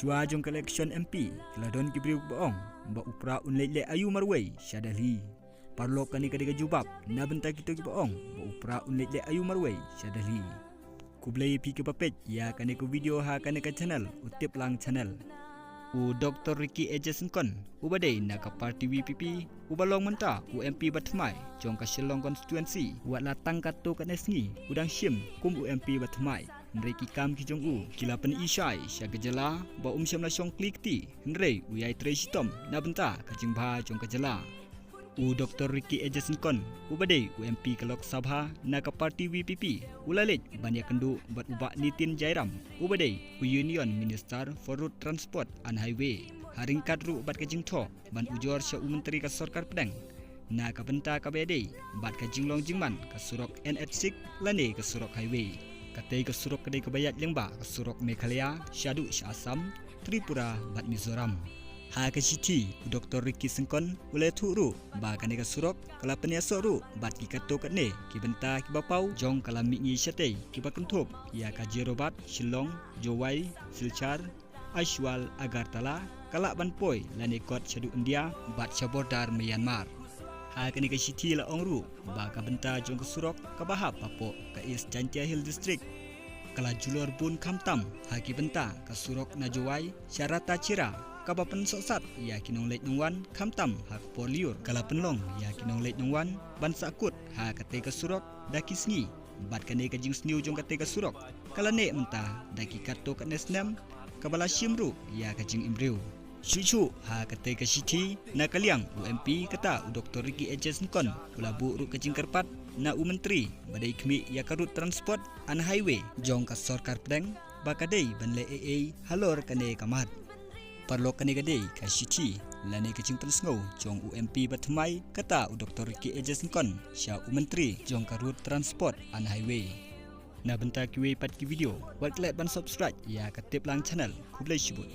Shua jong election MP keladon kibriu baong ba upra unlele ayu marway syadali parlo kani kadiga jubab na benta kita ki baong ba upra unlele ayu marway syadali kublai pi ke papet ya kani ku video ha kani ka channel utip lang channel u Dr. Ricky Ejason kon ubadai na ka parti WPP ubalong menta u MP Batmai jong ka Shillong constituency wat latang kato kanesngi udang shim kum u MP Batmai Nrei kam ki jong u kila pen isai sya gejala ba syam la syong klik ti nrei u yai tre sitom na benta ka jingba jong gejala u Dr. Ricky Ejason kon u badai u MP ke Lok Sabha na ka parti WPP ulalet banyak kendu bat ubak Nitin Jairam u badai u Union Minister for Road Transport and Highway haring kadru bat ka jingtho ban ujor sya u menteri ka Sarkar Pedang na ka benta ka bedai bat ka jinglong jingman ka surok NH6 lane ka surok highway katai ke surok kedai kebayat lengba ke surok Meghalaya, Syadu Assam, Tripura, bat Mizoram. Ha ke siti Dr. Ricky Sengkon ulai thuru ba kane ke surok kala peniasok ru bat ki kato katne ki benta ki bapau jong kala mingi syate ki bakenthop ya ka Jerobat, Shillong, Jowai, Silchar, Aishwal, Agartala, kala banpoi lane kot Syadu India bat Syabordar Myanmar. Ha kani ka siti la ongru ba ka benta jong ke surok ka bahap papo ka East Jantia Hill District kala julor bun kamtam ha ki benta ka surok Najowai Syarata Cira ka ba pen soksat ya kinong leit nongwan kamtam ha por liur kala penlong ya kinong leit nongwan ban sakut ha ka te ka surok dakisngi bat kane ka jing sniu jong ka te ka surok kala ne menta daki kato ka nesnam ka bala shimru ya ka jing imriu Cucu ha kata ke siti na kaliang UMP kata u Dr. Ricky Ejason kon ulabu ru kecing kerpat na u menteri badai kemi ya karut transport an highway jong ka Sarkar Pedang bakadai banle AA halor kane kamat parlo kane gadai ka siti lane kecing pensngau jong UMP Batmai kata u Dr. Ricky Ejason kon sya u menteri jong karut transport an highway na benta kiwe pat ki video wat like ban subscribe ya katip lang channel kublai shibut